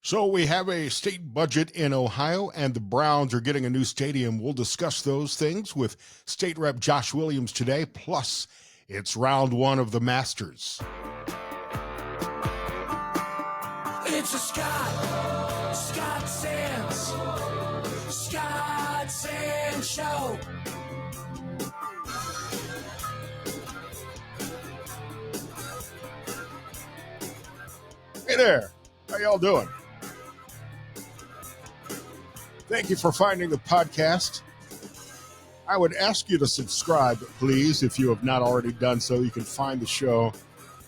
So we have a state budget in Ohio, and the Browns are getting a new stadium. We'll discuss those things with State Rep Josh Williams today. Plus, it's round one of the Masters. It's a Scott Sands Show. Hey there, how y'all doing? Thank you for finding the podcast. I would ask you to subscribe, please, if you have not already done so. You can find the show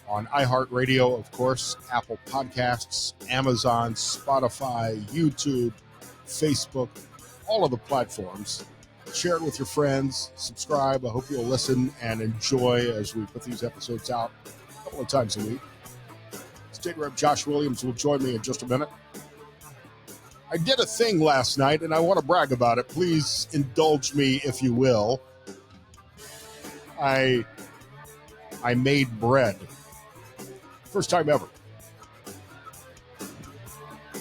on iHeartRadio, of course, Apple Podcasts, Amazon, Spotify, YouTube, Facebook, all of the platforms. Share it with your friends. Subscribe. I hope you'll listen and enjoy as we put these episodes out a couple of times a week. State Rep Josh Williams will join me in just a minute. I did a thing last night, and I want to brag about it. Please indulge me, if you will. I made bread. First time ever.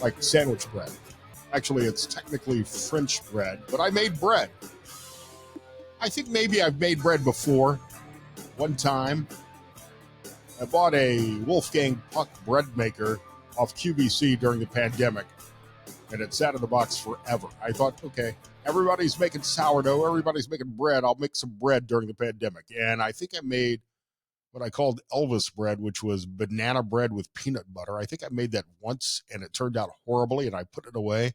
Like sandwich bread. Actually, it's technically French bread, but I made bread. I think maybe I've made bread before. One time, I bought a Wolfgang Puck bread maker off QVC during the pandemic, and it sat in the box forever. I thought, okay, everybody's making sourdough, everybody's making bread. I'll make some bread during the pandemic. And I think I made what I called Elvis bread, which was banana bread with peanut butter. I think I made that once, and it turned out horribly, and I put it away.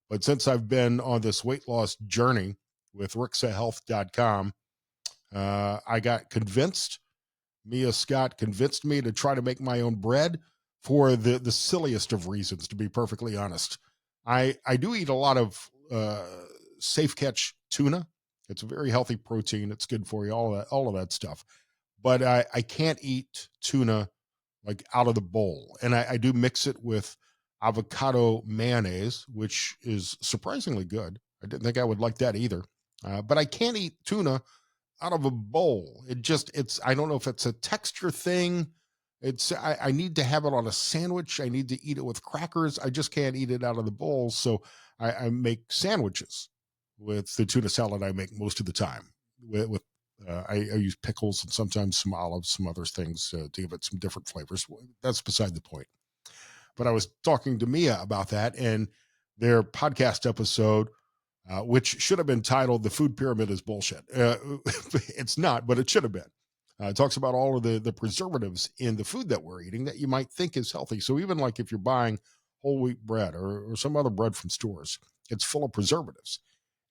But since I've been on this weight loss journey with rixahealth.com, I got convinced. Mia Scott convinced me to try to make my own bread for the silliest of reasons, to be perfectly honest. I do eat a lot of safe catch tuna. It's a very healthy protein. It's good for you, all of that stuff. But I can't eat tuna like out of the bowl. And I do mix it with avocado mayonnaise, which is surprisingly good. I didn't think I would like that either. But I can't eat tuna out of a bowl. I don't know if it's a texture thing. I need to have it on a sandwich. I need to eat it with crackers. I just can't eat it out of the bowl. So I make sandwiches with the tuna salad I make most of the time. I use pickles and sometimes some olives, some other things to give it some different flavors. That's beside the point. But I was talking to Mia about that, and their podcast episode, which should have been titled "The Food Pyramid is Bullshit." It's not, but it should have been. It talks about all of the preservatives in the food that we're eating that you might think is healthy. So even like if you're buying whole wheat bread or some other bread from stores, it's full of preservatives.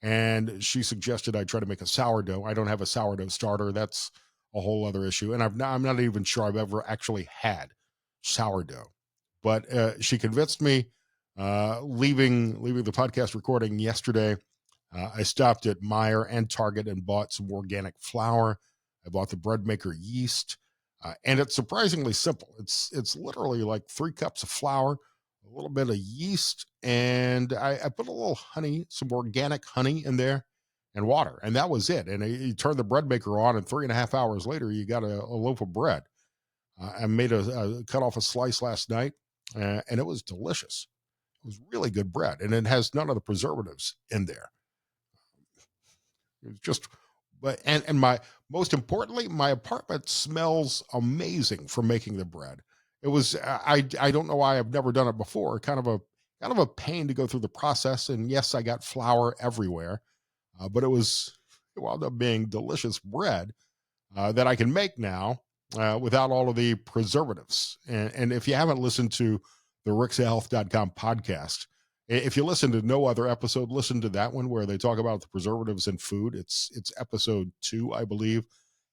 And she suggested I try to make a sourdough. I don't have a sourdough starter. That's a whole other issue. And I'm not even sure I've ever actually had sourdough. But she convinced me. Leaving the podcast recording yesterday, I stopped at Meijer and Target and bought some organic flour. I bought the bread maker yeast, and it's surprisingly simple. It's literally like 3 cups of flour, a little bit of yeast, and I put a little honey, some organic honey in there, and water, and that was it. And you turn the bread maker on, and 3.5 hours later, you got a loaf of bread. I made cut off a slice last night, and it was delicious. It was really good bread, and it has none of the preservatives in there. It was just, and my most importantly, my apartment smells amazing from making the bread. It was I don't know why I've never done it before. Kind of a pain to go through the process, and yes, I got flour everywhere, but it wound up being delicious bread that I can make now without all of the preservatives. And if you haven't listened to the rixahealth.com podcast, if you listen to no other episode, listen to that one where they talk about the preservatives in food. It's episode 2, I believe,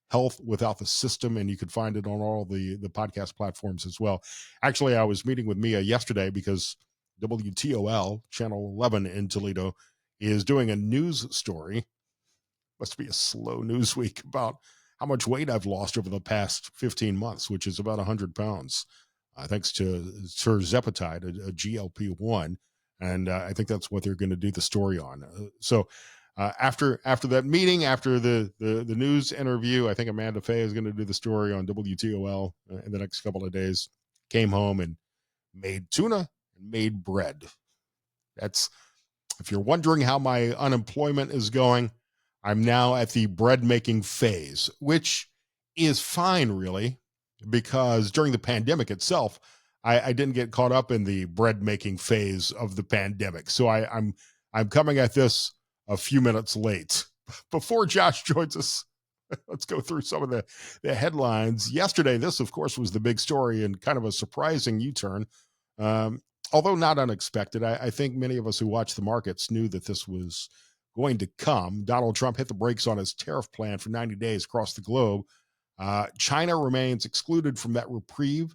Health Without the System, and you can find it on all the podcast platforms as well. Actually, I was meeting with Mia yesterday because WTOL, Channel 11 in Toledo, is doing a news story. Must be a slow news week about how much weight I've lost over the past 15 months, which is about 100 pounds, thanks to tirzepatide, a GLP-1. And I think that's what they're going to do the story on. So after that meeting, after the news interview, I think Amanda Fay is going to do the story on WTOL in the next couple of days. Came home and made tuna and made bread. That's, if you're wondering how my unemployment is going, I'm now at the bread making phase, which is fine, really, because during the pandemic itself, I didn't get caught up in the bread making phase of the pandemic. So I'm coming at this a few minutes late. Before Josh joins us, let's go through some of the headlines. Yesterday, this, of course, was the big story and kind of a surprising U-turn. Although not unexpected, I think many of us who watch the markets knew that this was going to come. Donald Trump hit the brakes on his tariff plan for 90 days across the globe. China remains excluded from that reprieve.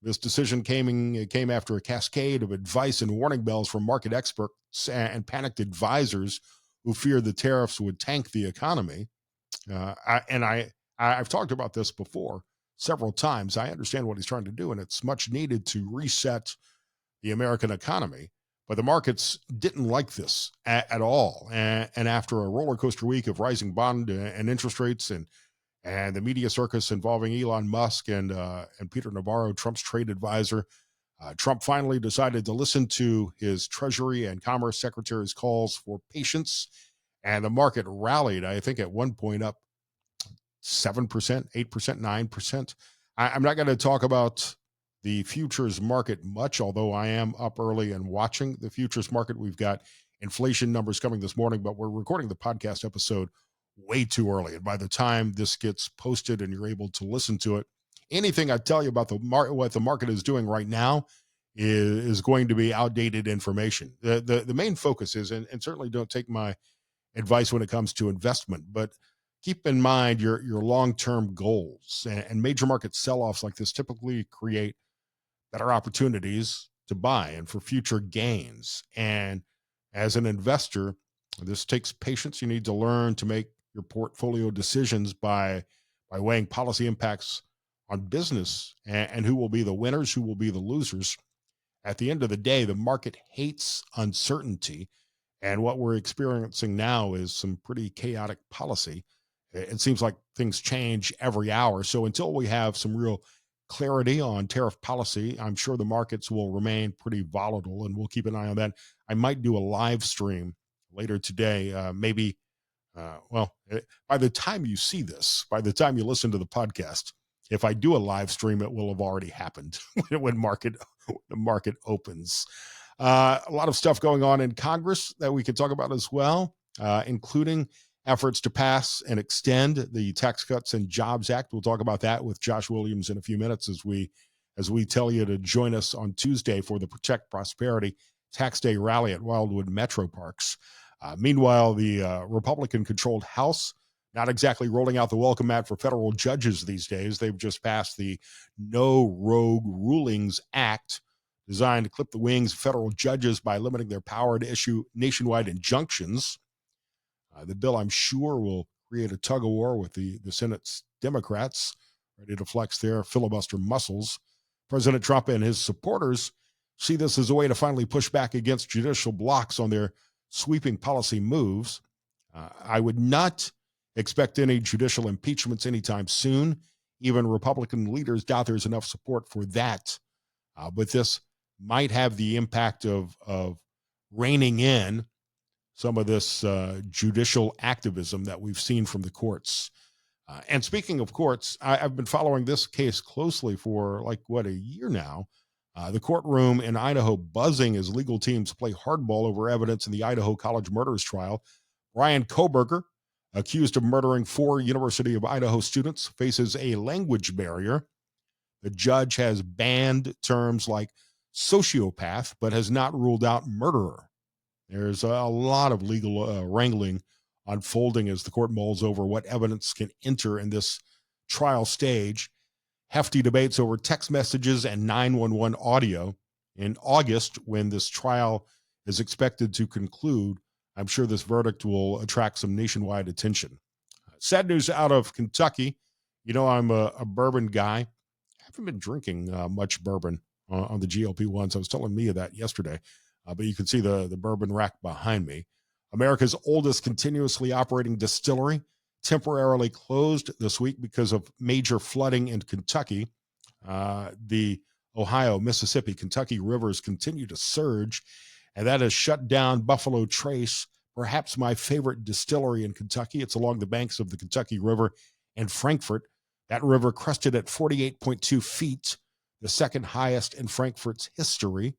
This decision came after a cascade of advice and warning bells from market experts and panicked advisors who feared the tariffs would tank the economy. I've talked about this before several times. I understand what he's trying to do, and it's much needed to reset the American economy. But the markets didn't like this at all. And after a roller coaster week of rising bond and interest rates and the media circus involving Elon Musk and Peter Navarro, Trump's trade advisor, Trump finally decided to listen to his Treasury and Commerce Secretary's calls for patience. And the market rallied, I think, at one point up 7%, 8%, 9%. I'm not going to talk about the futures market much, although I am up early and watching the futures market. We've got inflation numbers coming this morning, but we're recording the podcast episode way too early. And by the time this gets posted and you're able to listen to it, anything I tell you about what the market is doing right now is going to be outdated information. The main focus is, and certainly don't take my advice when it comes to investment, but keep in mind your long-term goals. And major market sell-offs like this typically create better opportunities to buy and for future gains. And as an investor, this takes patience. You need to learn to make your portfolio decisions by weighing policy impacts on business and who will be the winners, who will be the losers. At the end of the day, the market hates uncertainty. And what we're experiencing now is some pretty chaotic policy. It seems like things change every hour. So until we have some real clarity on tariff policy, I'm sure the markets will remain pretty volatile, and we'll keep an eye on that. I might do a live stream later today. By the time you see this, by the time you listen to the podcast, if I do a live stream, it will have already happened when the market opens. A lot of stuff going on in Congress that we could talk about as well, including efforts to pass and extend the Tax Cuts and Jobs Act. We'll talk about that with Josh Williams in a few minutes as we tell you to join us on Tuesday for the Protect Prosperity Tax Day rally at Wildwood Metro Parks. Meanwhile, the Republican-controlled House, not exactly rolling out the welcome mat for federal judges these days. They've just passed the No Rogue Rulings Act, designed to clip the wings of federal judges by limiting their power to issue nationwide injunctions. The bill, I'm sure, will create a tug-of-war with the Senate's Democrats, ready to flex their filibuster muscles. President Trump and his supporters see this as a way to finally push back against judicial blocks on their sweeping policy moves. I would not expect any judicial impeachments anytime soon. Even Republican leaders doubt there's enough support for that. But this might have the impact of reining in some of this judicial activism that we've seen from the courts. And speaking of courts, I've been following this case closely for a year now. The courtroom in Idaho buzzing as legal teams play hardball over evidence in the Idaho college murders trial. Brian Koberger, accused of murdering 4 University of Idaho students, faces a language barrier. The judge has banned terms like sociopath, but has not ruled out murderer. There's a lot of legal wrangling unfolding as the court mulls over what evidence can enter in this trial stage. Hefty debates over text messages and 911 audio. In August, when this trial is expected to conclude, I'm sure this verdict will attract some nationwide attention. Sad news out of Kentucky. You know, I'm a bourbon guy. I haven't been drinking much bourbon on the GLP-1s. I was telling Mia that yesterday. But you can see the bourbon rack behind me. America's oldest continuously operating distillery temporarily closed this week because of major flooding in Kentucky. The Ohio, Mississippi, Kentucky rivers continue to surge, and that has shut down Buffalo Trace, perhaps my favorite distillery in Kentucky. It's along the banks of the Kentucky River in Frankfort. That river crested at 48.2 feet, the second highest in Frankfort's history.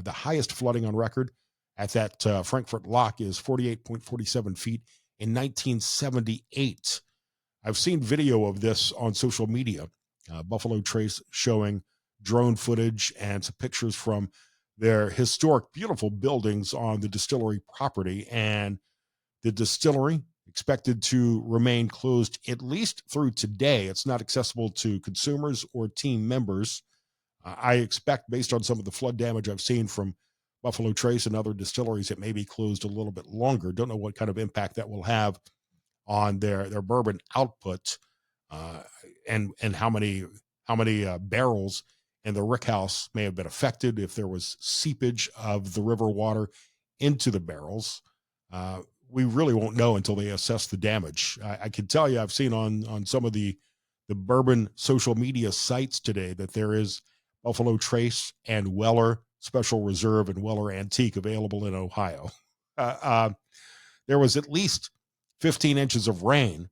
The highest flooding on record at that Frankfort lock is 48.47 feet in 1978. I've seen video of this on social media. Buffalo Trace showing drone footage and some pictures from their historic, beautiful buildings on the distillery property. And the distillery expected to remain closed at least through today. It's not accessible to consumers or team members. I expect, based on some of the flood damage I've seen from Buffalo Trace and other distilleries, it may be closed a little bit longer. Don't know what kind of impact that will have on their bourbon output, and how many barrels in the rickhouse may have been affected if there was seepage of the river water into the barrels. We really won't know until they assess the damage. I can tell you, I've seen on some of the bourbon social media sites today that there is Buffalo Trace and Weller Special Reserve and Weller Antique available in Ohio. There was at least 15 inches of rain,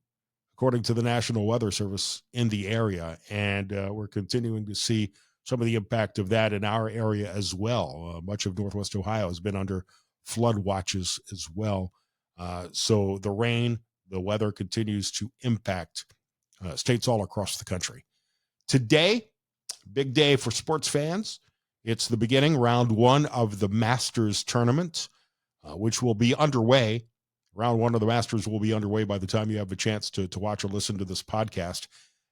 according to the National Weather Service, in the area. And we're continuing to see some of the impact of that in our area as well. Much of Northwest Ohio has been under flood watches as well. So the rain, the weather continues to impact states all across the country. Today, big day for sports fans. It's the beginning, round one of the Masters tournament, which will be underway. Round one of the Masters will be underway by the time you have a chance to watch or listen to this podcast.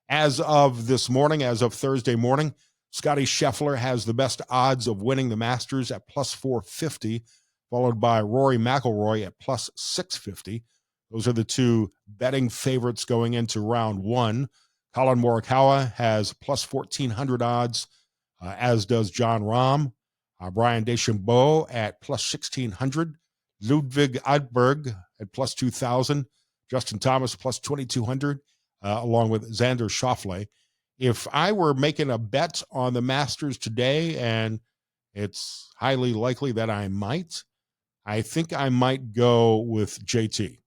As of this morning, as of Thursday morning, Scotty Scheffler has the best odds of winning the Masters at plus 450, followed by Rory McIlroy at plus 650. Those are the two betting favorites going into round one. Colin Morikawa has plus 1,400 odds, as does John Rahm. Brian DeChambeau at plus 1,600. Ludwig Eidberg at plus 2,000. Justin Thomas plus 2,200, along with Xander Schauffele. If I were making a bet on the Masters today, and it's highly likely that I think I might go with JT.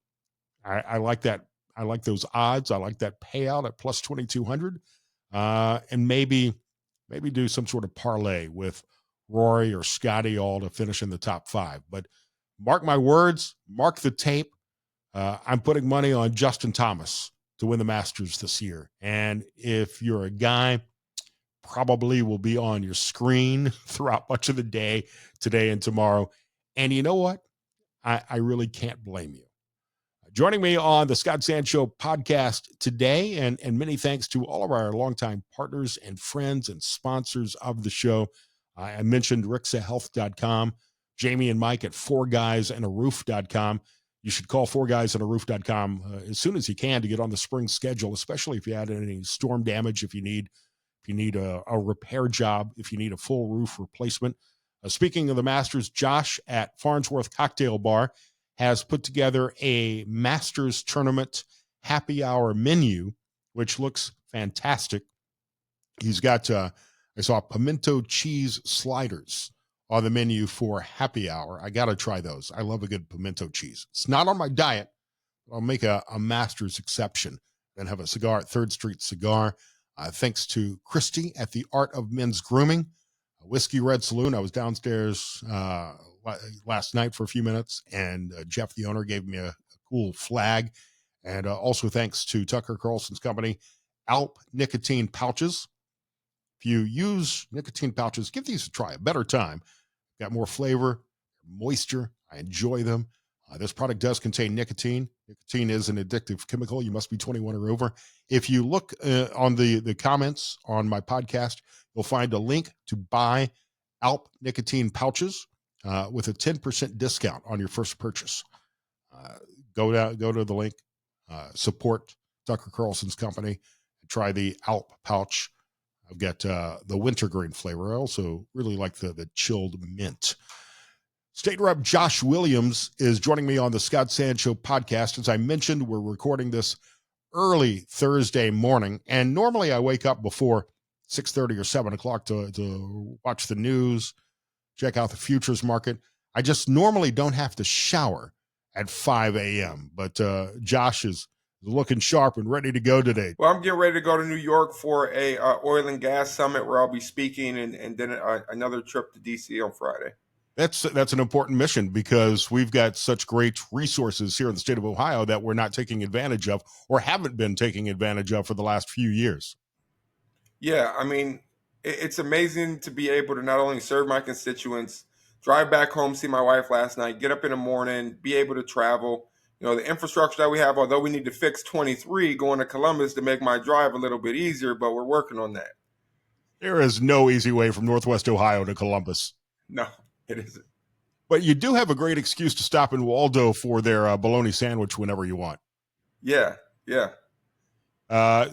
I like that. I like those odds. I like that payout at plus 2,200, and maybe do some sort of parlay with Rory or Scotty all to finish in the top five. But mark my words, mark the tape. I'm putting money on Justin Thomas to win the Masters this year. And if you're a guy, probably will be on your screen throughout much of the day, today and tomorrow. And you know what? I really can't blame you. Joining me on the Scott Sand Show podcast today, and many thanks to all of our longtime partners and friends and sponsors of the show. I mentioned RixaHealth.com, Jamie and Mike at 4GuysAndARoof.com. You should call 4GuysAndARoof.com as soon as you can to get on the spring schedule, especially if you had any storm damage, if you need a repair job, if you need a full roof replacement. Speaking of the Masters, Josh at Farnsworth Cocktail Bar has put together a Masters tournament happy hour menu, which looks fantastic. He's got, I saw pimento cheese sliders on the menu for happy hour. I got to try those. I love a good pimento cheese. It's not on my diet. I'll make a Masters exception and have a cigar at 3rd Street Cigar. Thanks to Christy at the Art of Men's Grooming, Whiskey Red Saloon. I was downstairs last night for a few minutes, and Jeff, the owner, gave me a cool flag. And also thanks to Tucker Carlson's company, Alp Nicotine Pouches. If you use nicotine pouches, give these a try, a better time. Got more flavor, moisture. I enjoy them. This product does contain nicotine. Nicotine is an addictive chemical. You must be 21 or over. If you look on the comments on my podcast, you'll find a link to buy Alp Nicotine Pouches with a 10% discount on your first purchase. Go to the link, support Tucker Carlson's company, and try the Alp pouch. I've got the wintergreen flavor. I also really like the chilled mint. State Rep Josh Williams is joining me on the Scott Sand Show podcast. As I mentioned, we're recording this early Thursday morning, and normally I wake up before 6:30 or 7 o'clock to watch the news, check out the futures market. I just normally don't have to shower at 5 a.m., but Josh is looking sharp and ready to go today. Well, I'm getting ready to go to New York for a oil and gas summit where I'll be speaking, and then another trip to DC on Friday. That's an important mission because we've got such great resources here in the state of Ohio that we're not taking advantage of or haven't been taking advantage of for the last few years. Yeah, I mean, it's amazing to be able to not only serve my constituents, drive back home, see my wife last night, get up in the morning, be able to travel. You know, the infrastructure that we have, although we need to fix 23 going to Columbus to make my drive a little bit easier, but we're working on that. There is no easy way from Northwest Ohio to Columbus. No, it isn't. But you do have a great excuse to stop in Waldo for their bologna sandwich whenever you want. Yeah.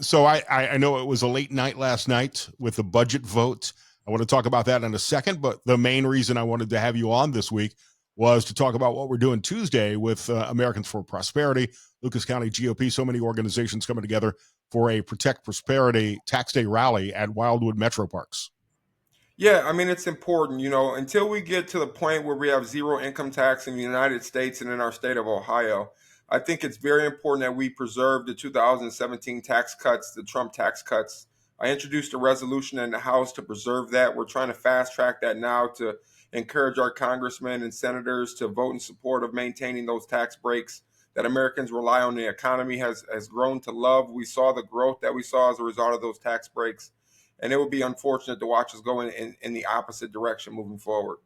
So I know it was a late night last night with the budget vote. I want to talk about that in a second, but the main reason I wanted to have you on this week was to talk about what we're doing Tuesday with Americans for Prosperity, Lucas County GOP, so many organizations coming together for a Protect Prosperity Tax Day rally at Wildwood Metro Parks. Yeah, I mean, it's important, you know, until we get to the point where we have zero income tax in the United States and in our state of Ohio. I think it's very important that we preserve the 2017 tax cuts, the Trump tax cuts. I introduced a resolution in the House to preserve that. We're trying to fast track that now to encourage our congressmen and senators to vote in support of maintaining those tax breaks that Americans rely on. The economy has grown to love. We saw the growth that we saw as a result of those tax breaks. And it would be unfortunate to watch us go in the opposite direction moving forward.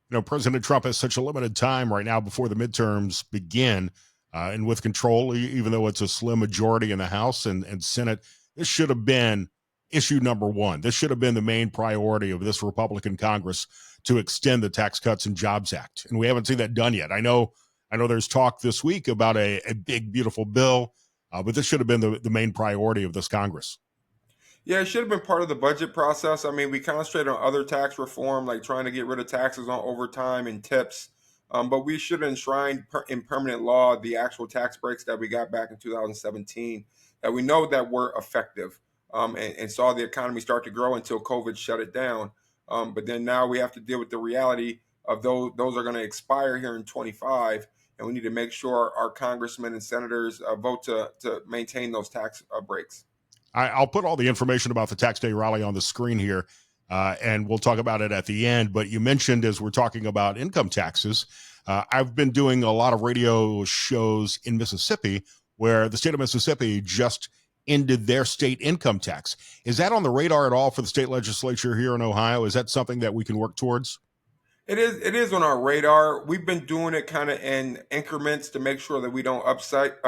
You know, President Trump has such a limited time right now before the midterms begin. And with control, even though it's a slim majority in the House and Senate, this should have been issue number one. This should have been the main priority of this Republican Congress to extend the Tax Cuts and Jobs Act. And we haven't seen that done yet. I know there's talk this week about a big, beautiful bill, but this should have been the main priority of this Congress. Yeah, it should have been part of the budget process. I mean, we concentrate on other tax reform, like trying to get rid of taxes on overtime and tips. But we should enshrine in permanent law the actual tax breaks that we got back in 2017 that we know that were effective and saw the economy start to grow until COVID shut it down. But then now we have to deal with the reality of those are going to expire here in 25. And we need to make sure our congressmen and senators vote to maintain those tax breaks. I'll put all the information about the Tax Day rally on the screen here, and we'll talk about it at the end. But you mentioned, as we're talking about income taxes, I've been doing a lot of radio shows in Mississippi where the state of Mississippi just ended their state income tax. Is that on the radar at all for the state legislature here in Ohio? Is that something that we can work towards? It is on our radar. We've been doing it kind of in increments to make sure that we don't upset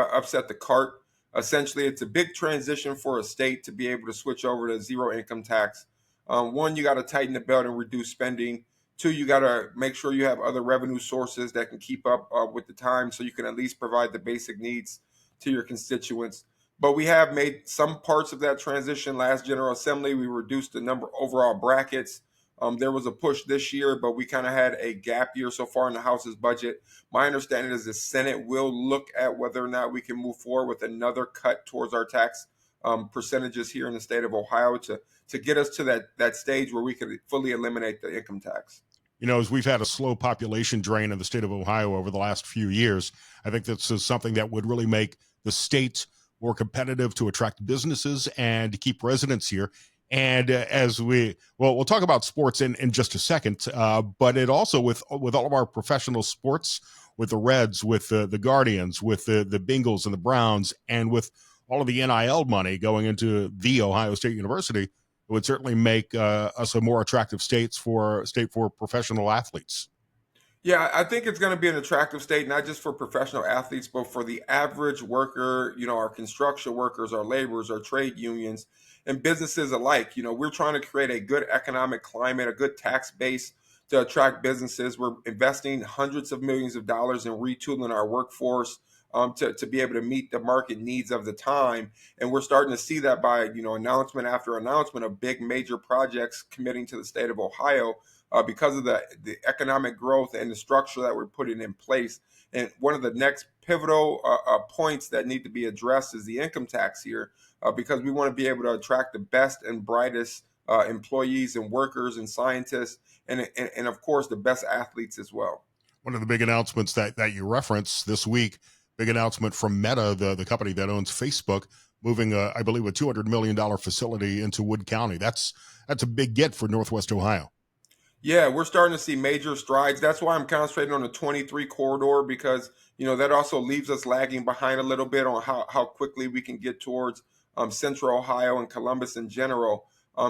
the cart. Essentially, it's a big transition for a state to be able to switch over to zero income tax. One, you got to tighten the belt and reduce spending. Two, you got to make sure you have other revenue sources that can keep up with the time so you can at least provide the basic needs to your constituents. But we have made some parts of that transition. Last General Assembly, we reduced the number overall brackets. There was a push this year, but we kind of had a gap year so far in the House's budget. My understanding is the Senate will look at whether or not we can move forward with another cut towards our tax percentages here in the state of Ohio to get us to that stage where we could fully eliminate the income tax. You know, as we've had a slow population drain in the state of Ohio over the last few years, I think this is something that would really make the state more competitive to attract businesses and to keep residents here. And we'll talk about sports in just a second, but it also with all of our professional sports, with the Reds, with the Guardians, with the Bengals and the Browns, and with all of the NIL money going into the Ohio State University, it would certainly make us a more attractive state for professional athletes. Yeah, I think it's going to be an attractive state, not just for professional athletes, but for the average worker, you know, our construction workers, our laborers, our trade unions, and businesses alike. You know, we're trying to create a good economic climate, a good tax base to attract businesses. We're investing hundreds of millions of dollars in retooling our workforce to be able to meet the market needs of the time. And we're starting to see that by, you know, announcement after announcement of big major projects committing to the state of Ohio. Because of the economic growth and the structure that we're putting in place. And one of the next pivotal points that need to be addressed is the income tax here, because we want to be able to attract the best and brightest employees and workers and scientists, and of course the best athletes as well. One of the big announcements that you referenced this week, big announcement from Meta, the company that owns Facebook, moving, I believe, a $200 million facility into Wood County. That's a big get for Northwest Ohio. Yeah, we're starting to see major strides. That's why I'm concentrating on the 23 corridor, because that also leaves us lagging behind a little bit on how quickly we can get towards Central Ohio and Columbus in general.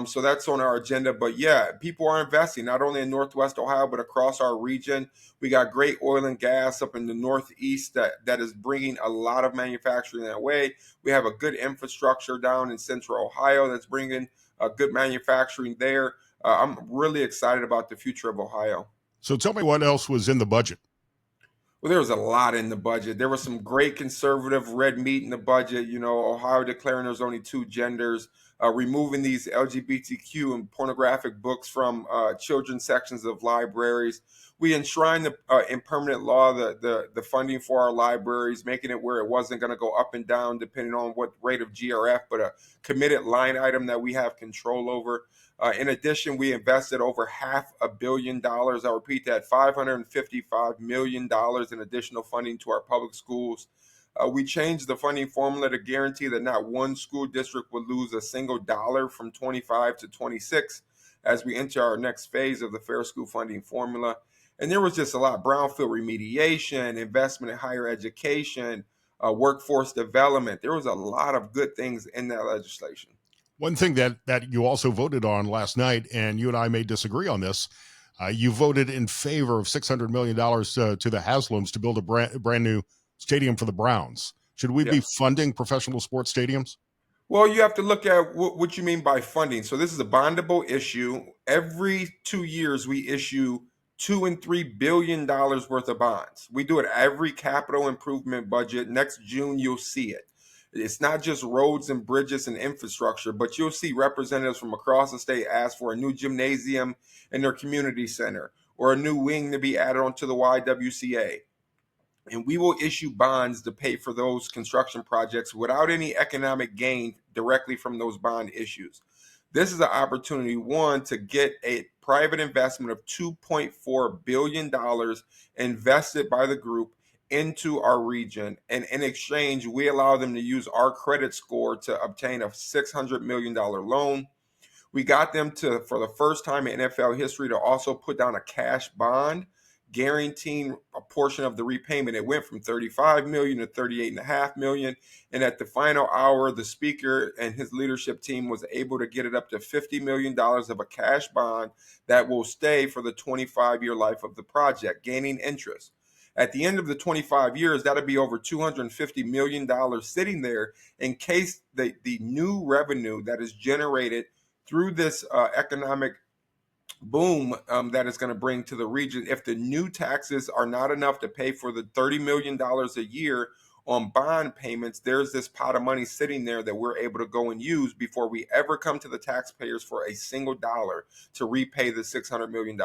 So that's on our agenda. But yeah, people are investing not only in Northwest Ohio but across our region. We got great oil and gas up in the Northeast that is bringing a lot of manufacturing that way. We have a good infrastructure down in Central Ohio that's bringing good manufacturing there. I'm really excited about the future of Ohio. So tell me what else was in the budget. Well, there was a lot in the budget. There was some great conservative red meat in the budget. Ohio declaring there's only two genders, removing these LGBTQ and pornographic books from children's sections of libraries. We enshrined in permanent law the funding for our libraries, making it where it wasn't going to go up and down depending on what rate of GRF, but a committed line item that we have control over. In addition, we invested over $500 million. I repeat that, $555 million in additional funding to our public schools. We changed the funding formula to guarantee that not one school district would lose a single dollar from 25 to 26 as we enter our next phase of the Fair School Funding Formula. And there was just a lot: brownfield remediation, investment in higher education, workforce development. There was a lot of good things in that legislation. One thing that you also voted on last night, and you and I may disagree on this, you voted in favor of $600 million to the Haslams to build a brand new stadium for the Browns. Should we be funding professional sports stadiums? Well, you have to look at what you mean by funding. So this is a bondable issue. Every 2 years, we issue $2 and $3 billion worth of bonds. We do it every capital improvement budget. Next June, you'll see it. It's not just roads and bridges and infrastructure, but you'll see representatives from across the state ask for a new gymnasium in their community center or a new wing to be added onto the YWCA. And we will issue bonds to pay for those construction projects without any economic gain directly from those bond issues. This is an opportunity, one, to get a private investment of $2.4 billion invested by the group into our region, and in exchange we allow them to use our credit score to obtain a $600 million loan. We got them to, for the first time in NFL history, to also put down a cash bond guaranteeing a portion of the repayment. It went from 35 million to 38.5 million, and at the final hour the speaker and his leadership team was able to get it up to $50 million of a cash bond that will stay for the 25-year life of the project, gaining interest. At the end of the 25 years, that'll be over $250 million sitting there in case the new revenue that is generated through this economic boom that is going to bring to the region, if the new taxes are not enough to pay for the $30 million a year on bond payments, there's this pot of money sitting there that we're able to go and use before we ever come to the taxpayers for a single dollar to repay the $600 million.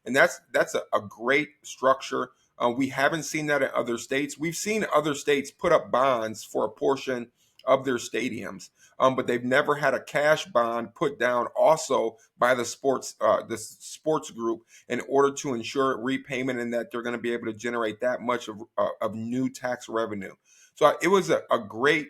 And that's a great structure. We haven't seen that in other states. We've seen other states put up bonds for a portion of their stadiums, but they've never had a cash bond put down also by the sports group in order to ensure repayment and that they're going to be able to generate that much of new tax revenue. So it was a great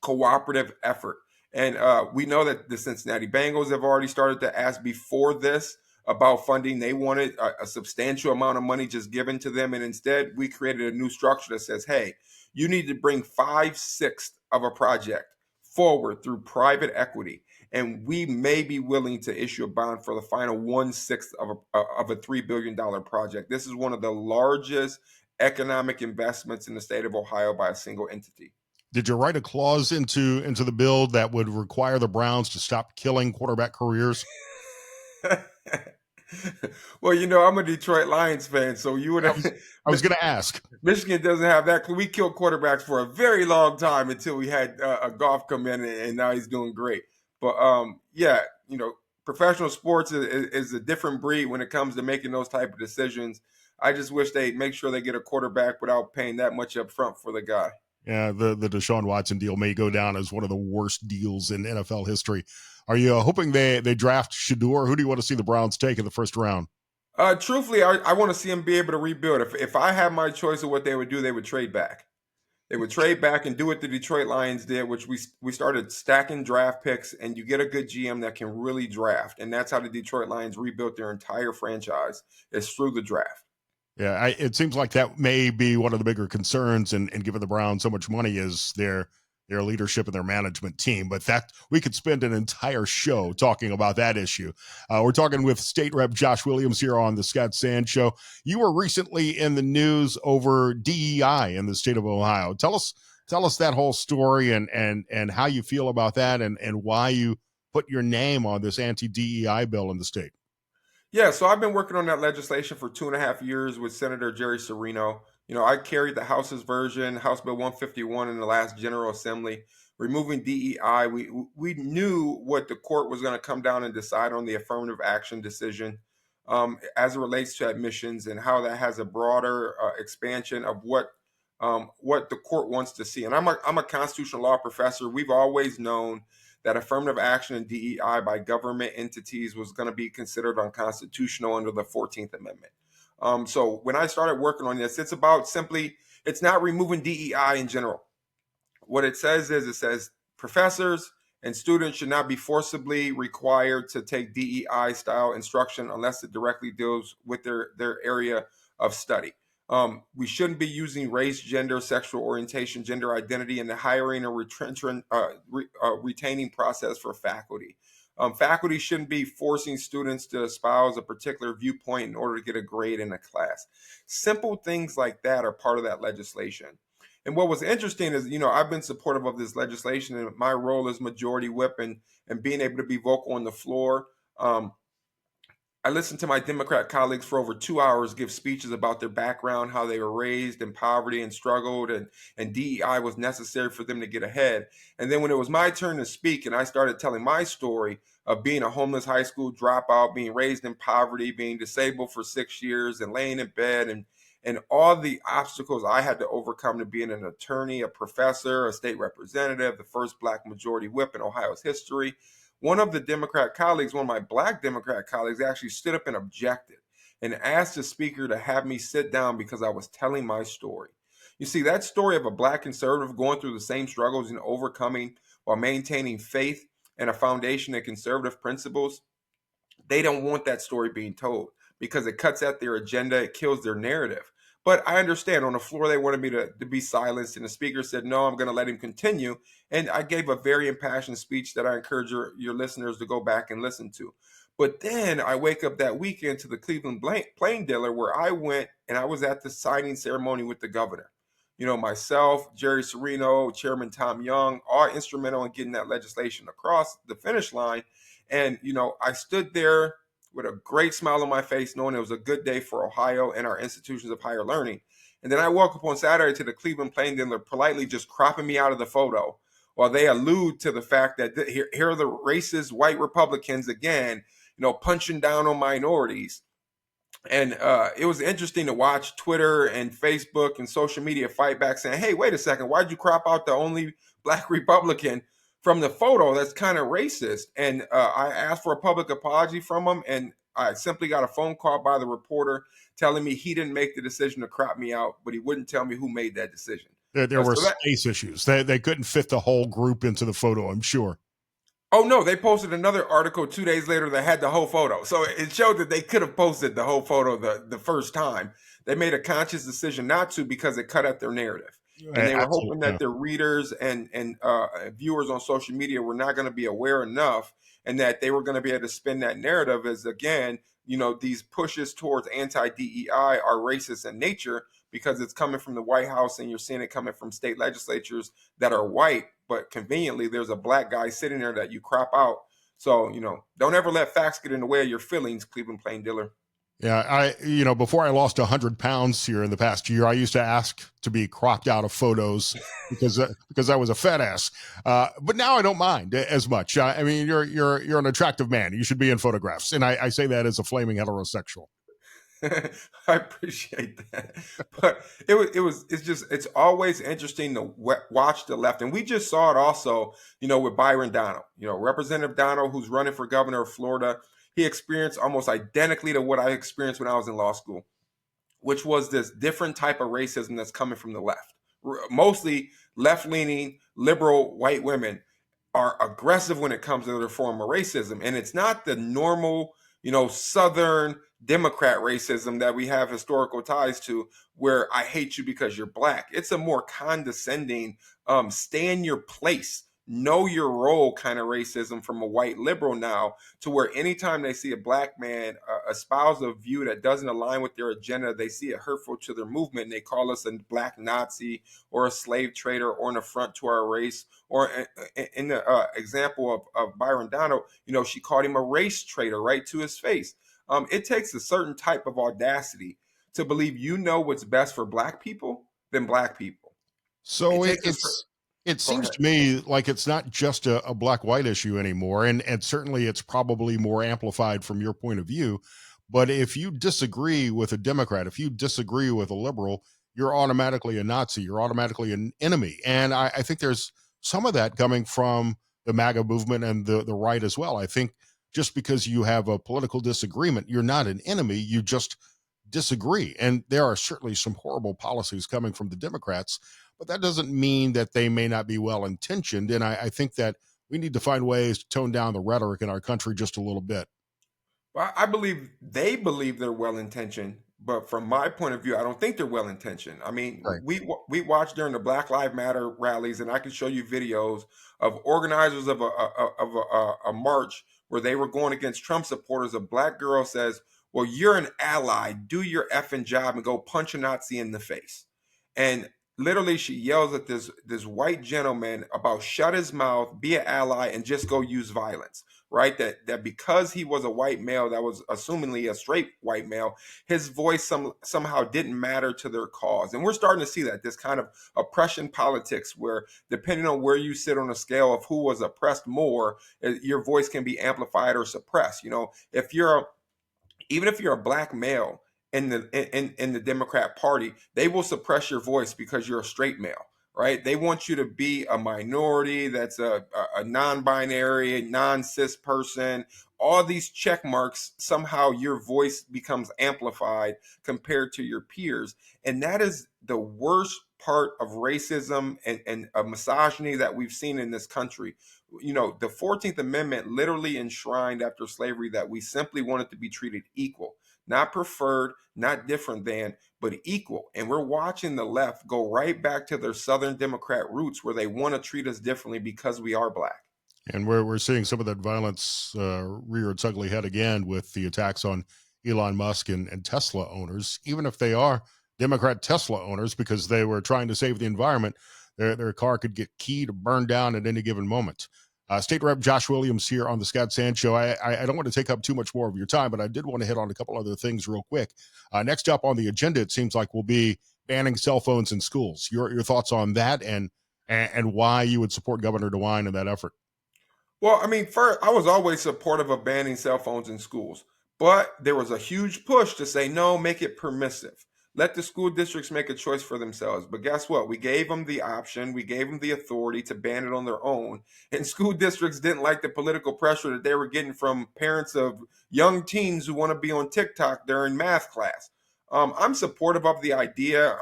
cooperative effort. And we know that the Cincinnati Bengals have already started to ask before this about funding. They wanted a substantial amount of money just given to them. And instead, we created a new structure that says, hey, you need to bring 5/6 of a project forward through private equity. And we may be willing to issue a bond for the final 1/6 of a $3 billion project. This is one of the largest economic investments in the state of Ohio by a single entity. Did you write a clause into the bill that would require the Browns to stop killing quarterback careers? Well, I'm a Detroit Lions fan, so you would have. I was going to ask. Michigan doesn't have that. We killed quarterbacks for a very long time until we had a Goff come in, and now he's doing great. But professional sports is a different breed when it comes to making those type of decisions. I just wish they'd make sure they get a quarterback without paying that much up front for the guy. Yeah, the Deshaun Watson deal may go down as one of the worst deals in NFL history. Are you hoping they draft Shador? Who do you want to see the Browns take in the first round? Truthfully, I want to see him be able to rebuild. If I had my choice of what they would do, they would trade back. They would trade back and do what the Detroit Lions did, which we started stacking draft picks, and you get a good GM that can really draft, and that's how the Detroit Lions rebuilt their entire franchise is through the draft. Yeah, it seems like that may be one of the bigger concerns, and giving the Browns so much money is their leadership and their management team. But that we could spend an entire show talking about that issue. We're talking with State Rep Josh Williams here on the Scott Sand Show. You were recently in the news over DEI in the state of Ohio. Tell us that whole story and how you feel about that and why you put your name on this anti-DEI bill in the state. Yeah, so I've been working on that legislation for 2.5 years with Senator Jerry Serino. I carried the House's version, House Bill 151, in the last General Assembly, removing DEI. We knew what the court was going to come down and decide on the affirmative action decision as it relates to admissions and how that has a broader expansion of what the court wants to see. And I'm a constitutional law professor. We've always known that affirmative action and DEI by government entities was going to be considered unconstitutional under the 14th Amendment. So when I started working on this, it's not removing DEI in general. What it says professors and students should not be forcibly required to take DEI style instruction unless it directly deals with their area of study. We shouldn't be using race, gender, sexual orientation, gender identity in the hiring or retaining process for faculty. Faculty shouldn't be forcing students to espouse a particular viewpoint in order to get a grade in a class. Simple things like that are part of that legislation. And what was interesting is, I've been supportive of this legislation, and my role as majority whip and being able to be vocal on the floor. I listened to my Democrat colleagues for over 2 hours give speeches about their background, how they were raised in poverty and struggled, and DEI was necessary for them to get ahead. And then when it was my turn to speak and I started telling my story of being a homeless high school dropout, being raised in poverty, being disabled for 6 years and laying in bed and all the obstacles I had to overcome to being an attorney, a professor, a state representative, the first Black majority whip in Ohio's history. One of my Black Democrat colleagues actually stood up and objected and asked the speaker to have me sit down because I was telling my story. You see, that story of a Black conservative going through the same struggles and overcoming while maintaining faith and a foundation in conservative principles, they don't want that story being told because it cuts at their agenda, it kills their narrative. But I understand on the floor, they wanted me to be silenced. And the speaker said, no, I'm going to let him continue. And I gave a very impassioned speech that I encourage your listeners to go back and listen to. But then I wake up that weekend to the Cleveland Plain Dealer where I went and I was at the signing ceremony with the governor. Myself, Jerry Serino, Chairman Tom Young, all instrumental in getting that legislation across the finish line. And, I stood there with a great smile on my face, knowing it was a good day for Ohio and our institutions of higher learning. And then I woke up on Saturday to the Cleveland Plain Dealer politely just cropping me out of the photo while they allude to the fact that here are the racist white Republicans again, punching down on minorities. And it was interesting to watch Twitter and Facebook and social media fight back saying, hey, wait a second, why'd you crop out the only Black Republican from the photo? That's kind of racist. And I asked for a public apology from him, and I simply got a phone call by the reporter telling me he didn't make the decision to crop me out, but he wouldn't tell me who made that decision. There were space issues. They couldn't fit the whole group into the photo, I'm sure. Oh, no, they posted another article 2 days later that had the whole photo. So it showed that they could have posted the whole photo the first time. They made a conscious decision not to because it cut at their narrative. And they were hoping that their readers and viewers on social media were not going to be aware enough and that they were going to be able to spin that narrative as, again, these pushes towards anti-DEI are racist in nature because it's coming from the White House and you're seeing it coming from state legislatures that are white, but conveniently there's a Black guy sitting there that you crop out. So, don't ever let facts get in the way of your feelings, Cleveland Plain Dealer. Yeah, before I lost 100 pounds here in the past year, I used to ask to be cropped out of photos because I was a fat ass. But now I don't mind as much. You're an attractive man. You should be in photographs, and I say that as a flaming heterosexual. I appreciate that. But it's always interesting to watch the left. And we just saw it also, with Byron Donald, Representative Donald, who's running for governor of Florida. He experienced almost identically to what I experienced when I was in law school, which was this different type of racism that's coming from the left. Mostly left-leaning, liberal white women are aggressive when it comes to their form of racism. And it's not the normal, Southern Democrat racism that we have historical ties to, where I hate you because you're black. It's a more condescending, stay in your place, know your role kind of racism from a white liberal now, to where anytime they see a black man espouse a view that doesn't align with their agenda, they see it hurtful to their movement, and they call us a black Nazi or a slave trader or an affront to our race. Or in the example of Byron Donald, she called him a race traitor right to his face. It takes a certain type of audacity to believe what's best for black people than black people. So It takes it Go seems ahead. to me like it's not just a black white issue anymore, and certainly it's probably more amplified from your point of view. But if you disagree with a Democrat, if you disagree with a liberal, you're automatically a Nazi. You're automatically an enemy. And I think there's some of that coming from the MAGA movement and the right as well. I think just because you have a political disagreement, you're not an enemy. You just disagree. And there are certainly some horrible policies coming from the Democrats, but that doesn't mean that they may not be well intentioned. And I think that we need to find ways to tone down the rhetoric in our country just a little bit. Well, I believe they believe they're well intentioned, but from my point of view, I don't think they're well intentioned. I mean, Right. we watched during the Black Lives Matter rallies, and I can show you videos of organizers of a march where they were going against Trump supporters. A black girl says, "Well, you're an ally. Do your effing job and go punch a Nazi in the face." And literally, she yells at this white gentleman about shut his mouth, be an ally, and just go use violence. Right, that because he was a white male, that was assumingly a straight white male, his voice somehow didn't matter to their cause. And we're starting to see that, this kind of oppression politics, where depending on where you sit on a scale of who was oppressed more, your voice can be amplified or suppressed. If you're even if you're a black male in the Democrat Party, they will suppress your voice because you're a straight male, right? They want you to be a minority that's a non-binary, non-cis person. All these check marks, somehow your voice becomes amplified compared to your peers. And that is the worst part of racism and misogyny that we've seen in this country. The 14th Amendment literally enshrined after slavery that we simply wanted to be treated equal, not preferred, not different than, but equal. And we're watching the left go right back to their Southern Democrat roots, where they want to treat us differently because we are black. And we're seeing some of that violence rear its ugly head again with the attacks on Elon Musk and Tesla owners, even if they are Democrat Tesla owners, because they were trying to save the environment. Their car could get keyed or burned down at any given moment. State Rep Josh Williams here on the Scott Sand Show. I don't want to take up too much more of your time, but I did want to hit on a couple other things real quick. Next up on the agenda, it seems like, will be banning cell phones in schools. Your thoughts on that, and why you would support Governor DeWine in that effort. Well, I mean, first, I was always supportive of banning cell phones in schools, but there was a huge push to say, no, make it permissive. Let the school districts make a choice for themselves. But guess what? We gave them the option, we gave them the authority to ban it on their own. And school districts didn't like the political pressure that they were getting from parents of young teens who want to be on TikTok during math class. I'm supportive of the idea.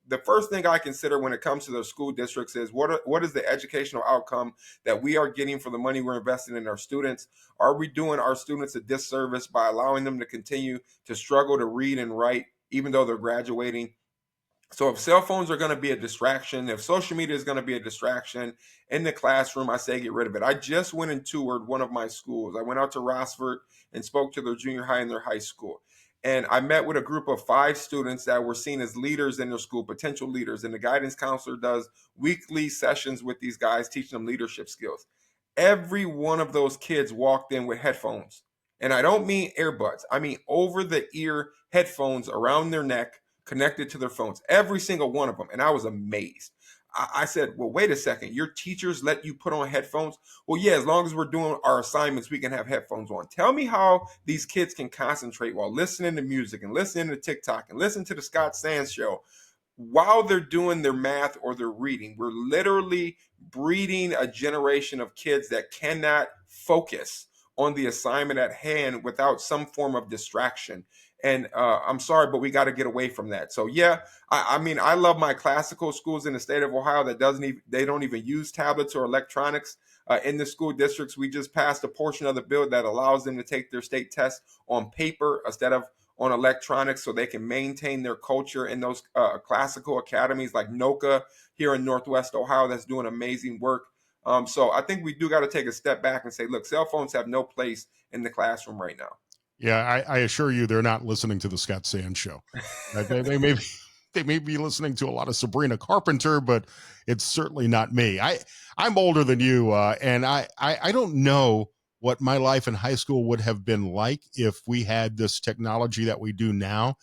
The first thing I consider when it comes to the school districts is what is the educational outcome that we are getting for the money we're investing in our students? Are we doing our students a disservice by allowing them to continue to struggle to read and write even though they're graduating? So if cell phones are going to be a distraction, if social media is going to be a distraction in the classroom, I say get rid of it. I just went and toured one of my schools. I went out to Rossford and spoke to their junior high and their high school. And I met with a group of 5 students that were seen as leaders in their school, potential leaders. And the guidance counselor does weekly sessions with these guys, teaching them leadership skills. Every one of those kids walked in with headphones. And I don't mean earbuds. I mean over the ear headphones around their neck, connected to their phones. Every single one of them. And I was amazed. I said, well, wait a second. Your teachers let you put on headphones? Well, yeah, as long as we're doing our assignments, we can have headphones on. Tell me how these kids can concentrate while listening to music and listening to TikTok and listening to the Scott Sands show while they're doing their math or their reading. We're literally breeding a generation of kids that cannot focus on the assignment at hand without some form of distraction. And I'm sorry, but we got to get away from that. So yeah, I mean, I love my classical schools in the state of Ohio that they don't even use tablets or electronics. In the school districts, we just passed a portion of the bill that allows them to take their state tests on paper instead of on electronics, so they can maintain their culture in those classical academies like NOCA here in Northwest Ohio that's doing amazing work. So I think we do got to take a step back and say, look, cell phones have no place in the classroom right now. Yeah, I assure you, they're not listening to the Scott Sands show. They may be, they may be listening to a lot of Sabrina Carpenter, but it's certainly not me. I'm older than you, and I don't know what my life in high school would have been like if we had this technology that we do now.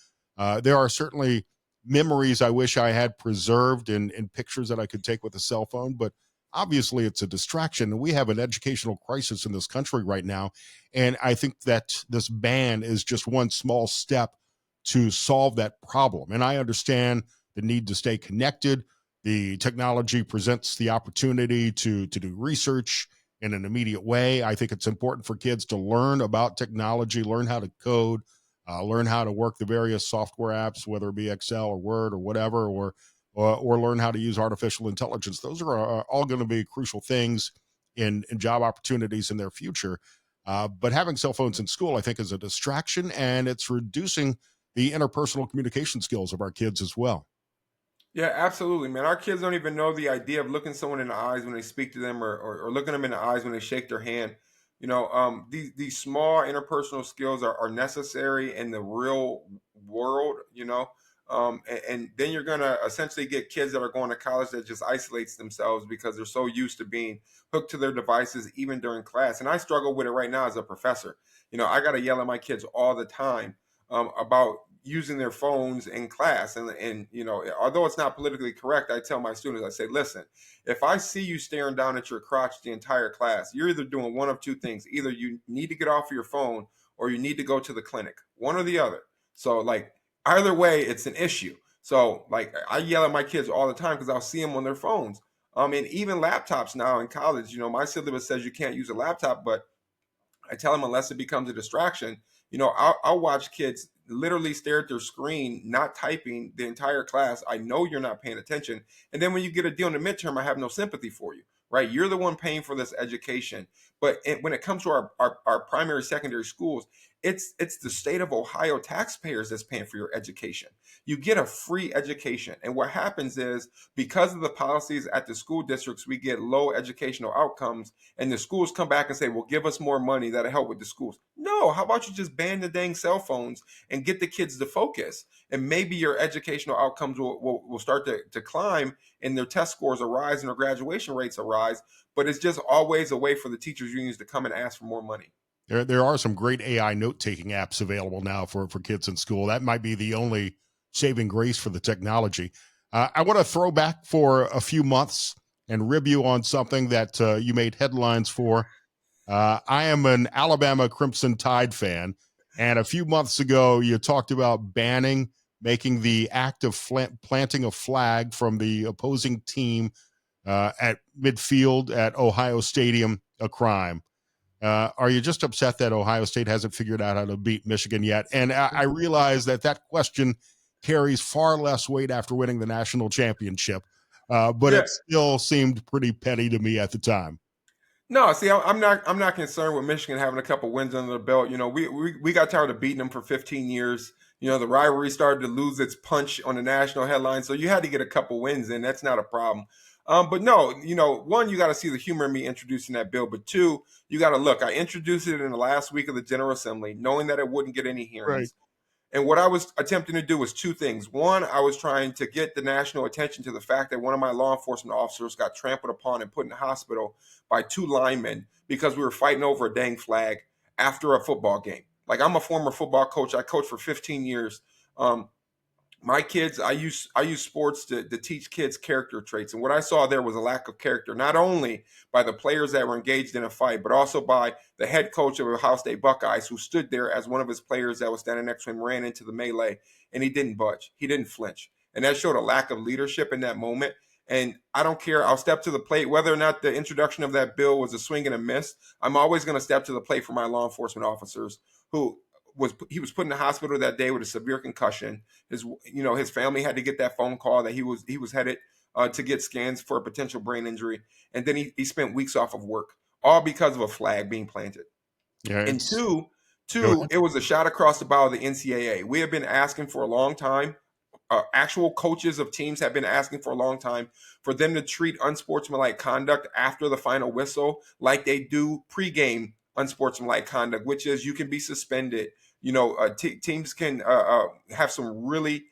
There are certainly memories I wish I had preserved in pictures that I could take with a cell phone, but obviously it's a distraction. We have an educational crisis in this country right now, and I think that this ban is just one small step to solve that problem. And I understand the need to stay connected. The technology presents the opportunity to do research in an immediate way. I think it's important for kids to learn about technology, learn how to code, learn how to work the various software apps, whether it be Excel or Word or whatever, or learn how to use artificial intelligence. Those are all going to be crucial things in job opportunities in their future. But having cell phones in school, I think, is a distraction, and it's reducing the interpersonal communication skills of our kids as well. Yeah, absolutely, man. Our kids don't even know the idea of looking someone in the eyes when they speak to them, or looking them in the eyes when they shake their hand. These small interpersonal skills are necessary in the real world. And then you're gonna essentially get kids that are going to college that just isolates themselves because they're so used to being hooked to their devices even during class. And I struggle with it right now as a professor. I got to yell at my kids all the time about using their phones in class. And although it's not politically correct, I tell my students, I say, listen, if I see you staring down at your crotch the entire class, you're either doing one of two things. Either you need to get off your phone or you need to go to the clinic, one or the other. So like either way, it's an issue. So like I yell at my kids all the time because I'll see them on their phones. And even laptops now in college, my syllabus says you can't use a laptop, but I tell them unless it becomes a distraction, I'll watch kids literally stare at their screen, not typing the entire class. I know you're not paying attention. And then when you get a deal in the midterm, I have no sympathy for you, right? You're the one paying for this education. But when it comes to our primary, secondary schools, it's the state of Ohio taxpayers that's paying for your education. You get a free education. And what happens is because of the policies at the school districts, we get low educational outcomes, and the schools come back and say, well, give us more money that'll help with the schools. No, how about you just ban the dang cell phones and get the kids to focus? And maybe your educational outcomes will start to climb, and their test scores arise and their graduation rates arise. But it's just always a way for the teachers unions to come and ask for more money. There are some great AI note-taking apps available now for kids in school. That might be the only saving grace for the technology. I want to throw back for a few months and rib you on something that you made headlines for. I am an Alabama Crimson Tide fan, and a few months ago, you talked about making the act of planting a flag from the opposing team at midfield at Ohio Stadium a crime. Are you just upset that Ohio State hasn't figured out how to beat Michigan yet? And I realize that question carries far less weight after winning the national championship, but Yeah. it still seemed pretty petty to me at the time. No, see, I'm not concerned with Michigan having a couple wins under the belt. We got tired of beating them for 15 years. The rivalry started to lose its punch on the national headlines, so you had to get a couple wins in. That's not a problem. But no, one, you got to see the humor in me introducing that bill. But two, you got to look. I introduced it in the last week of the General Assembly, knowing that it wouldn't get any Right. hearings. And what I was attempting to do was two things. One, I was trying to get the national attention to the fact that one of my law enforcement officers got trampled upon and put in the hospital by two linemen because we were fighting over a dang flag after a football game. Like, I'm a former football coach. I coached for 15 years. My kids, I use sports to teach kids character traits, and what I saw there was a lack of character, not only by the players that were engaged in a fight, but also by the head coach of the Ohio State Buckeyes, who stood there as one of his players that was standing next to him ran into the melee, and he didn't budge, he didn't flinch, and that showed a lack of leadership in that moment. And I don't care, I'll step to the plate whether or not the introduction of that bill was a swing and a miss. I'm always going to step to the plate for my law enforcement officers who he was put in the hospital that day with a severe concussion. His family had to get that phone call that he was headed to get scans for a potential brain injury, and then he spent weeks off of work, all because of a flag being planted. Yeah, And go two, ahead. it was a shot across the bow of the NCAA. We have been asking for a long time. Actual coaches of teams have been asking for a long time for them to treat unsportsmanlike conduct after the final whistle like they do pregame unsportsmanlike conduct, which is you can be suspended. Teams can have some really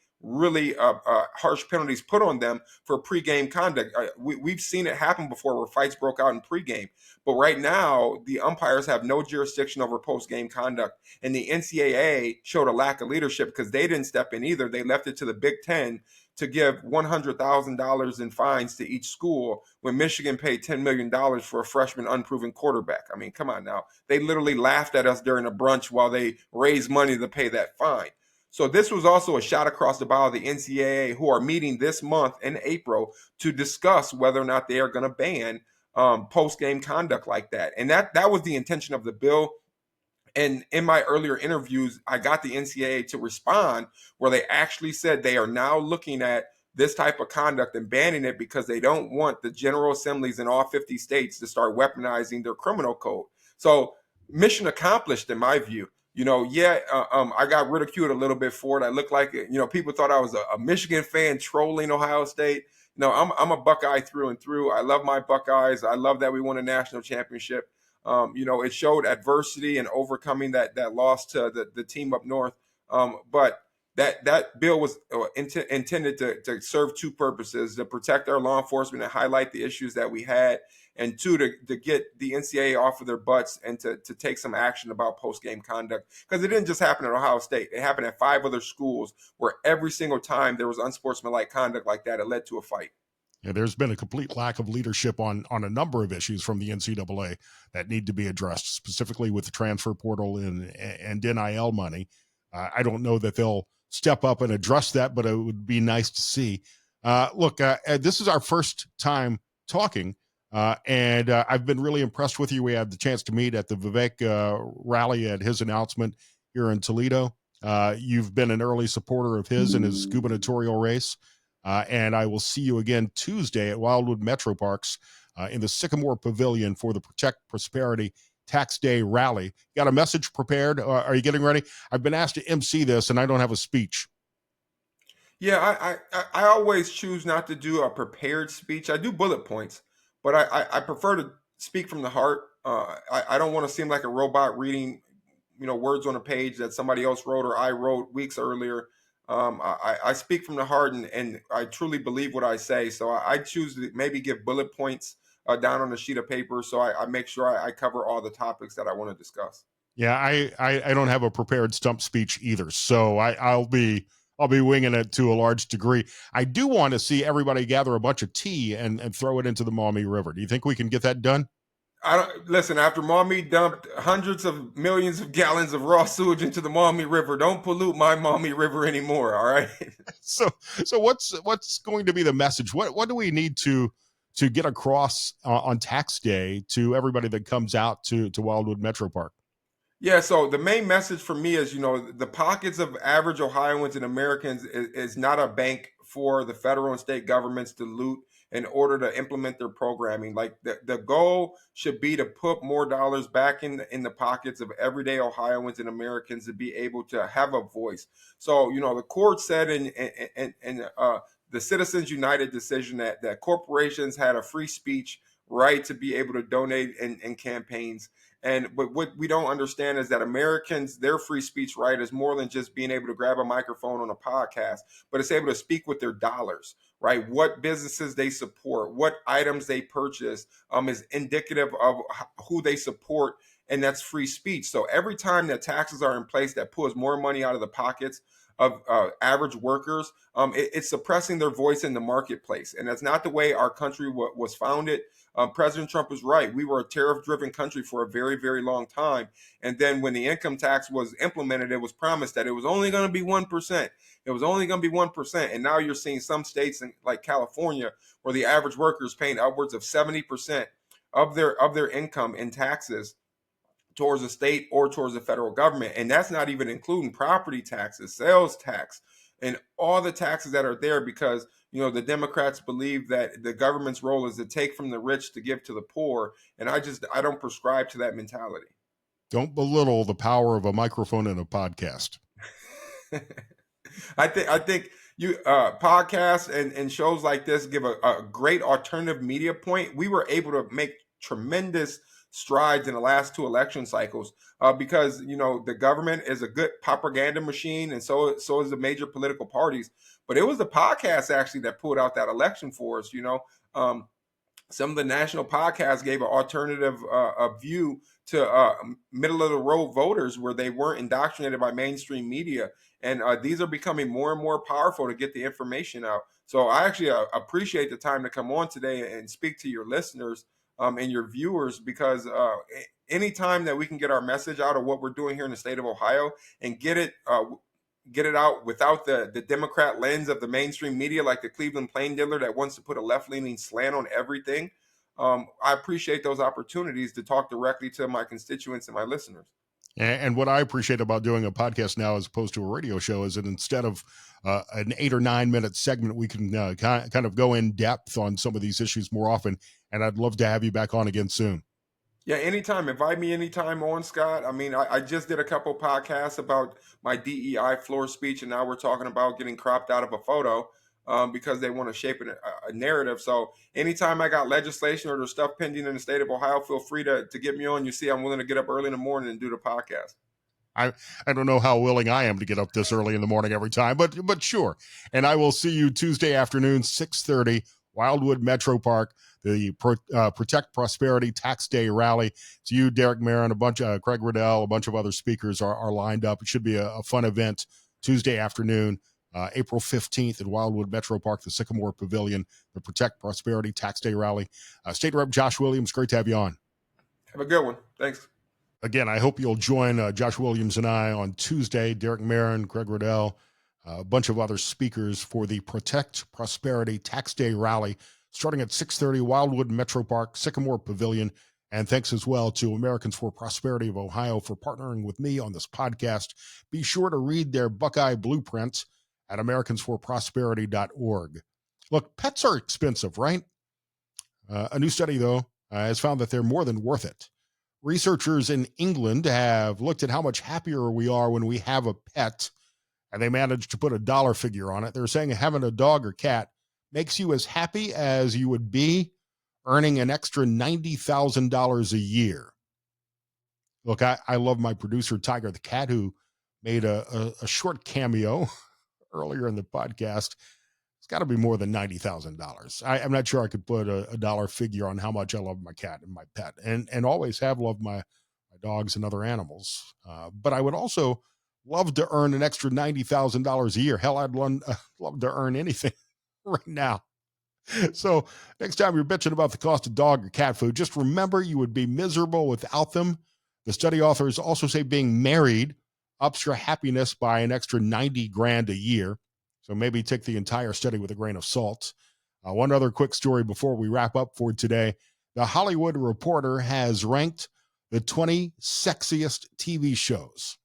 harsh penalties put on them for pregame conduct. We've seen it happen before where fights broke out in pregame. But right now, the umpires have no jurisdiction over postgame conduct. And the NCAA showed a lack of leadership because they didn't step in either. They left it to the Big Ten to give $100,000 in fines to each school when Michigan paid $10 million for a freshman unproven quarterback. I mean, come on now. They literally laughed at us during a brunch while they raised money to pay that fine. So this was also a shot across the bow of the NCAA, who are meeting this month in April to discuss whether or not they are going to ban post-game conduct like that. And that was the intention of the bill. And in my earlier interviews, I got the NCAA to respond where they actually said they are now looking at this type of conduct and banning it because they don't want the general assemblies in all 50 states to start weaponizing their criminal code. So mission accomplished in my view. I got ridiculed a little bit for it. I looked like, people thought I was a Michigan fan trolling Ohio State. No, I'm a Buckeye through and through. I love my Buckeyes. I love that we won a national championship. It showed adversity and overcoming that loss to the team up north. But that bill was intended to serve two purposes: to protect our law enforcement and highlight the issues that we had, and two, to get the NCAA off of their butts and to take some action about post-game conduct. Because it didn't just happen at Ohio State. It happened at 5 other schools where every single time there was unsportsmanlike conduct like that, it led to a fight. Yeah, there's been a complete lack of leadership on a number of issues from the NCAA that need to be addressed, specifically with the transfer portal and NIL money. I don't know that they'll step up and address that, but it would be nice to see. Look, this is our first time talking, and I've been really impressed with you. We had the chance to meet at the Vivek rally at his announcement here in Toledo. You've been an early supporter of his in his gubernatorial race. And I will see you again Tuesday at Wildwood Metro Parks in the Sycamore Pavilion for the Protect Prosperity Tax Day Rally. Got a message prepared? Are you getting ready? I've been asked to MC this, and I don't have a speech. Yeah, I always choose not to do a prepared speech. I do bullet points, but I prefer to speak from the heart. I don't want to seem like a robot reading, words on a page that somebody else wrote or I wrote weeks earlier. I speak from the heart, and I truly believe what I say. So I choose to maybe give bullet points down on a sheet of paper, so I make sure I cover all the topics that I want to discuss. Yeah, I don't have a prepared stump speech either, so I'll be winging it to a large degree. I do want to see everybody gather a bunch of tea and throw it into the Maumee River. Do you think we can get that done? I don't listen. After Maumee dumped hundreds of millions of gallons of raw sewage into the Maumee River, don't pollute my Maumee River anymore. All right. So what's going to be the message? What do we need to get across on tax day to everybody that comes out to Wildwood Metro Park? Yeah, so the main message for me is, the pockets of average Ohioans and Americans is not a bank for the federal and state governments to loot in order to implement their programming. Like the goal should be to put more dollars back in the pockets of everyday Ohioans and Americans to be able to have a voice. So, the court said in the Citizens United decision that corporations had a free speech right to be able to donate in campaigns. But what we don't understand is that Americans, their free speech right is more than just being able to grab a microphone on a podcast, but it's able to speak with their dollars, right? What businesses they support, what items they purchase is indicative of who they support, and that's free speech. So every time that taxes are in place that pulls more money out of the pockets of average workers, it's suppressing their voice in the marketplace. And that's not the way our country was founded. President Trump was right. We were a tariff-driven country for a very, very long time. And then when the income tax was implemented, it was promised that it was only going to be 1%. It was only going to be 1%. And now you're seeing some states like California where the average worker is paying upwards of 70% of their income in taxes towards the state or towards the federal government. And that's not even including property taxes, sales tax, and all the taxes that are there, because the Democrats believe that the government's role is to take from the rich to give to the poor. And I don't prescribe to that mentality. Don't belittle the power of a microphone and a podcast. I think you podcasts and shows like this give a great alternative media point. We were able to make tremendous strides in the last 2 election cycles because the government is a good propaganda machine, and so is the major political parties. But it was the podcast actually that pulled out that election for us. Some of the national podcasts gave an alternative view to middle of the road voters where they weren't indoctrinated by mainstream media. And these are becoming more and more powerful to get the information out. So I actually appreciate the time to come on today and speak to your listeners and your viewers, because anytime that we can get our message out of what we're doing here in the state of Ohio and get it out without the Democrat lens of the mainstream media, like the Cleveland Plain Dealer that wants to put a left-leaning slant on everything, I appreciate those opportunities to talk directly to my constituents and my listeners. And what I appreciate about doing a podcast now as opposed to a radio show is that instead of an 8 or 9 minute segment, we can kind of go in depth on some of these issues more often. And I'd love to have you back on again soon. Yeah, anytime. Invite me anytime on, Scott. I mean, I just did a couple podcasts about my DEI floor speech, and now we're talking about getting cropped out of a photo because they want to shape a narrative. So anytime I got legislation or there's stuff pending in the state of Ohio, feel free to get me on. You see, I'm willing to get up early in the morning and do the podcast. I don't know how willing I am to get up this early in the morning every time, but sure. And I will see you Tuesday afternoon, 6:30, Wildwood Metro Park, the Protect Prosperity Tax Day Rally. It's you, Derek Marin, a bunch of Craig Riddell, a bunch of other speakers are lined up. It should be a fun event Tuesday afternoon, April 15th at Wildwood Metro Park, the Sycamore Pavilion, the Protect Prosperity Tax Day Rally. State Rep Josh Williams, great to have you on. Have a good one. Thanks. Again, I hope you'll join Josh Williams and I on Tuesday, Derek Marin, Craig Riddell, a bunch of other speakers for the Protect Prosperity Tax Day Rally, starting at 6:30, Wildwood Metro Park, Sycamore Pavilion. And thanks as well to Americans for Prosperity of Ohio for partnering with me on this podcast. Be sure to read their Buckeye Blueprint at americansforprosperity.org. Look, pets are expensive, right? A new study, though, has found that they're more than worth it. Researchers in England have looked at how much happier we are when we have a pet, and they managed to put a dollar figure on it. They're saying having a dog or cat makes you as happy as you would be earning an extra $90,000 a year. Look, I love my producer, Tiger the Cat, who made a short cameo earlier in the podcast. It's got to be more than $90,000. I'm not sure I could put a dollar figure on how much I love my cat and my pet, and always have loved my dogs and other animals. But I would also love to earn an extra $90,000 a year. Hell, I'd love to earn anything right now. So next time you're bitching about the cost of dog or cat food, just remember you would be miserable without them. The study authors also say being married ups your happiness by an extra $90,000 a year. So maybe take the entire study with a grain of salt. One other quick story before we wrap up for today. The Hollywood Reporter has ranked the 20 sexiest TV shows.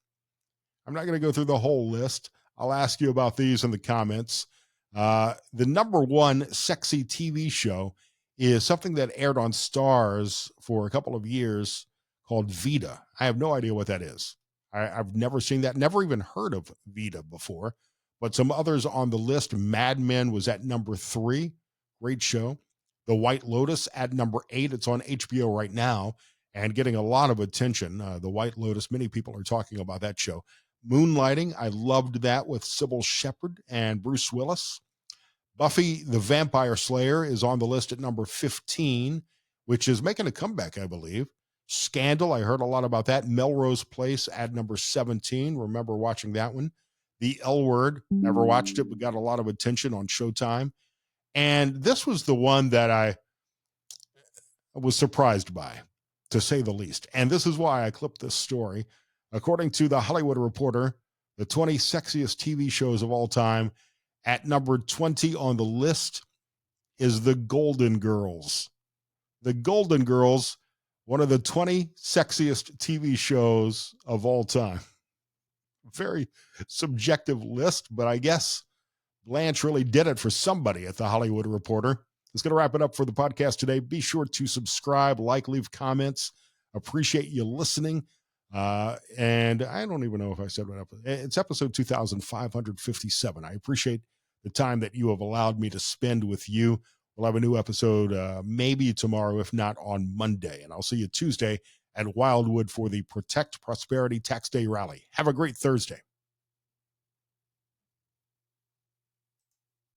I'm not going to go through the whole list. I'll ask you about these in the comments. The number one sexy TV show is something that aired on Stars for a couple of years called Vita. I have no idea what that is. I've never seen that, never even heard of Vita before. But some others on the list, Mad Men was at number 3. Great show. The White Lotus at number 8. It's on HBO right now and getting a lot of attention. The White Lotus, many people are talking about that show. Moonlighting, I loved that with Sybil Shepherd and Bruce Willis. Buffy the Vampire Slayer is on the list at number 15, which is making a comeback, I believe. Scandal, I heard a lot about that. Melrose Place at number 17. Remember watching that one. The L Word. Never watched it, but got a lot of attention on Showtime. And this was the one that I was surprised by, to say the least. And this is why I clipped this story. According to The Hollywood Reporter, the 20 sexiest TV shows of all time, at number 20 on the list is The Golden Girls. The Golden Girls, one of the 20 sexiest TV shows of all time. Very subjective list, but I guess Blanche really did it for somebody at The Hollywood Reporter. That's going to wrap it up for the podcast today. Be sure to subscribe, like, leave comments. Appreciate you listening. And I don't even know if I said what episode. It's episode 2557. I appreciate the time that you have allowed me to spend with you. We'll have a new episode maybe tomorrow, if not on Monday. And I'll see you Tuesday at Wildwood for the Protect Prosperity Tax Day Rally. Have a great Thursday.